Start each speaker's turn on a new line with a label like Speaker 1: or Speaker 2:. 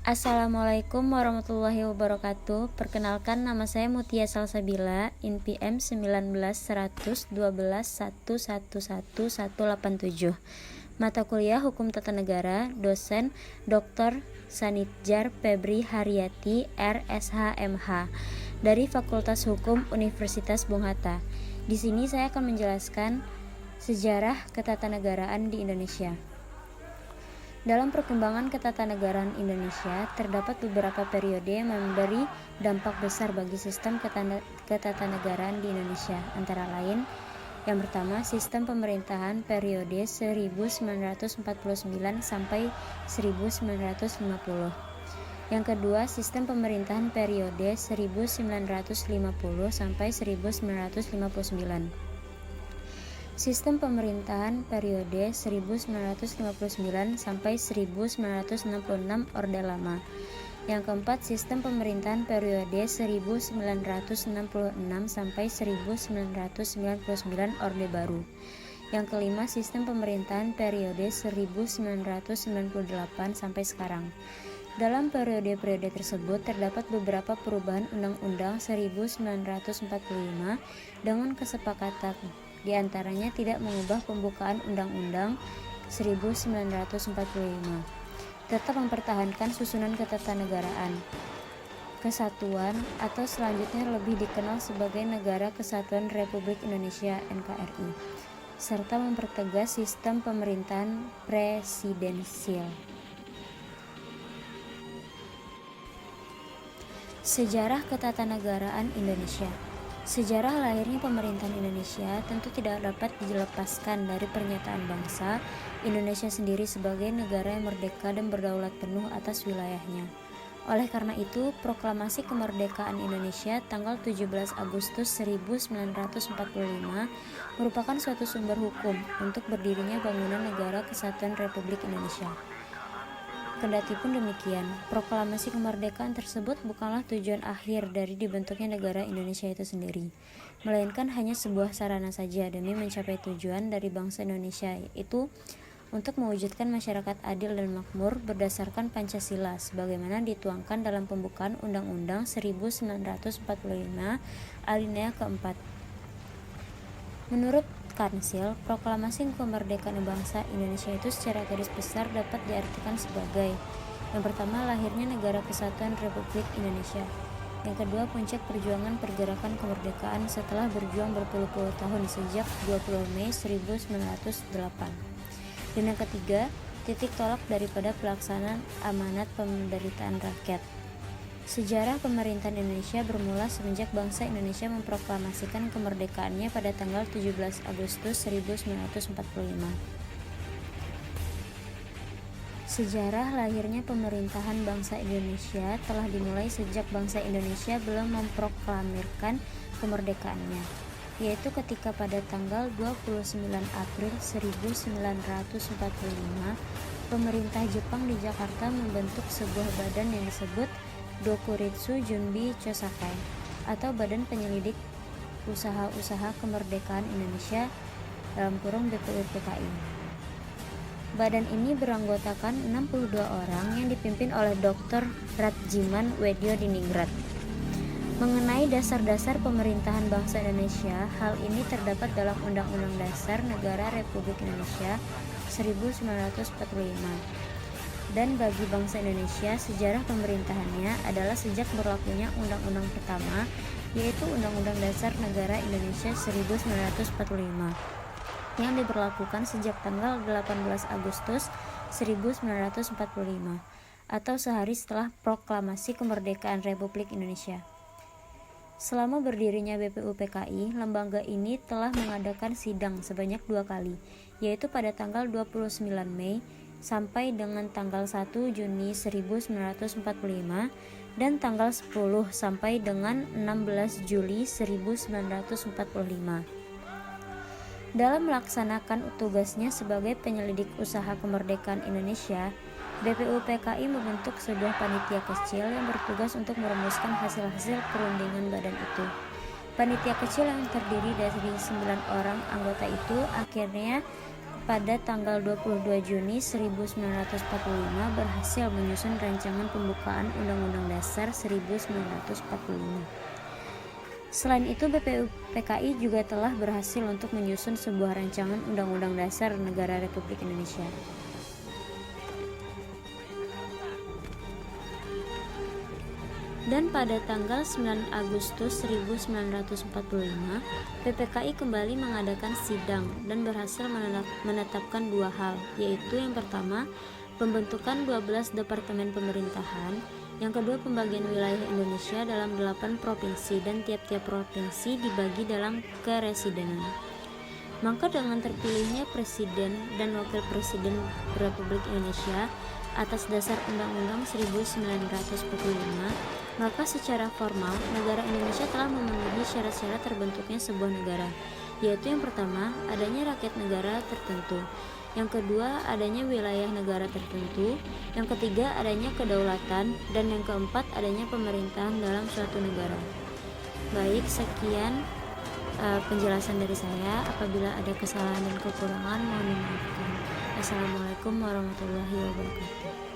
Speaker 1: Assalamualaikum warahmatullahi wabarakatuh. Perkenalkan, nama saya Mutia Salsabila, INPM 191111111187. Mata kuliah Hukum Tata Negara, dosen Dr. Sanidjar Febri Haryati, RSHMH, dari Fakultas Hukum Universitas Bung Hatta. Di sini saya akan menjelaskan sejarah ketatanegaraan di Indonesia. Dalam perkembangan ketatanegaraan Indonesia, terdapat beberapa periode yang memberi dampak besar bagi sistem ketatanegaraan di Indonesia. Antara lain, yang pertama, sistem pemerintahan periode 1949 sampai 1950. Yang kedua, sistem pemerintahan periode 1950 sampai 1959. Sistem pemerintahan periode 1959 sampai 1966 Orde Lama. Yang keempat, sistem pemerintahan periode 1966 sampai 1999 Orde Baru. Yang kelima, sistem pemerintahan periode 1998 sampai sekarang. Dalam periode-periode tersebut terdapat beberapa perubahan Undang-Undang 1945 dengan kesepakatan. Di antaranya tidak mengubah pembukaan Undang-Undang 1945, tetap mempertahankan susunan ketatanegaraan, kesatuan atau selanjutnya lebih dikenal sebagai Negara Kesatuan Republik Indonesia (NKRI), serta mempertegas sistem pemerintahan presidensial. Sejarah ketatanegaraan Indonesia. Sejarah lahirnya pemerintahan Indonesia tentu tidak dapat dilepaskan dari pernyataan bangsa Indonesia sendiri sebagai negara yang merdeka dan berdaulat penuh atas wilayahnya. Oleh karena itu, Proklamasi Kemerdekaan Indonesia tanggal 17 Agustus 1945 merupakan suatu sumber hukum untuk berdirinya bangunan Negara Kesatuan Republik Indonesia. Kendatipun demikian, proklamasi kemerdekaan tersebut bukanlah tujuan akhir dari dibentuknya negara Indonesia itu sendiri, melainkan hanya sebuah sarana saja demi mencapai tujuan dari bangsa Indonesia, yaitu untuk mewujudkan masyarakat adil dan makmur berdasarkan Pancasila sebagaimana dituangkan dalam pembukaan Undang-Undang 1945 alinea keempat. Menurut Kansil, proklamasi kemerdekaan bangsa Indonesia itu secara garis besar dapat diartikan sebagai: yang pertama, lahirnya Negara Kesatuan Republik Indonesia. Yang kedua, puncak perjuangan pergerakan kemerdekaan setelah berjuang berpuluh-puluh tahun sejak 20 Mei 1908. Dan yang ketiga, titik tolak daripada pelaksanaan amanat penderitaan rakyat. Sejarah pemerintahan Indonesia bermula semenjak bangsa Indonesia memproklamasikan kemerdekaannya pada tanggal 17 Agustus 1945. Sejarah lahirnya pemerintahan bangsa Indonesia telah dimulai sejak bangsa Indonesia belum memproklamirkan kemerdekaannya, yaitu ketika pada tanggal 29 April 1945 pemerintah Jepang di Jakarta membentuk sebuah badan yang disebut Dokuritsu Junbi Chosakai atau Badan Penyelidik Usaha-Usaha Kemerdekaan Indonesia (BPUPKI). Badan ini beranggotakan 62 orang yang dipimpin oleh Dr. Ratjiman Wedyo Diningrat. Mengenai dasar-dasar pemerintahan bangsa Indonesia, hal ini terdapat dalam Undang-Undang Dasar Negara Republik Indonesia 1945. Dan bagi bangsa Indonesia, sejarah pemerintahannya adalah sejak berlakunya Undang-Undang pertama, yaitu Undang-Undang Dasar Negara Indonesia 1945, yang diberlakukan sejak tanggal 18 Agustus 1945, atau sehari setelah Proklamasi Kemerdekaan Republik Indonesia. Selama berdirinya BPUPKI, lembaga ini telah mengadakan sidang sebanyak 2 kali, yaitu pada tanggal 29 Mei sampai dengan tanggal 1 Juni 1945 dan tanggal 10 sampai dengan 16 Juli 1945. Dalam melaksanakan tugasnya sebagai penyelidik usaha kemerdekaan Indonesia, BPUPKI membentuk sebuah panitia kecil yang bertugas untuk merumuskan hasil-hasil perundingan badan itu. Panitia kecil yang terdiri dari 9 orang anggota itu akhirnya pada tanggal 22 Juni 1945 berhasil menyusun rancangan pembukaan Undang-Undang Dasar 1945. Selain itu, BPUPKI juga telah berhasil untuk menyusun sebuah rancangan Undang-Undang Dasar Negara Republik Indonesia. Dan pada tanggal 9 Agustus 1945, PPKI kembali mengadakan sidang dan berhasil menetapkan dua hal, yaitu yang pertama, pembentukan 12 departemen pemerintahan, yang kedua, pembagian wilayah Indonesia dalam 8 provinsi dan tiap-tiap provinsi dibagi dalam keresidenan. Maka dengan terpilihnya Presiden dan Wakil Presiden Republik Indonesia atas dasar Undang-Undang 1945, maka secara formal negara Indonesia telah memenuhi syarat-syarat terbentuknya sebuah negara, yaitu yang pertama, adanya rakyat negara tertentu, yang kedua, adanya wilayah negara tertentu, yang ketiga, adanya kedaulatan, dan yang keempat, adanya pemerintahan dalam suatu negara. Baik, sekian penjelasan dari saya. Apabila ada kesalahan dan kekurangan, mohon dimaafkan. Assalamualaikum warahmatullahi wabarakatuh.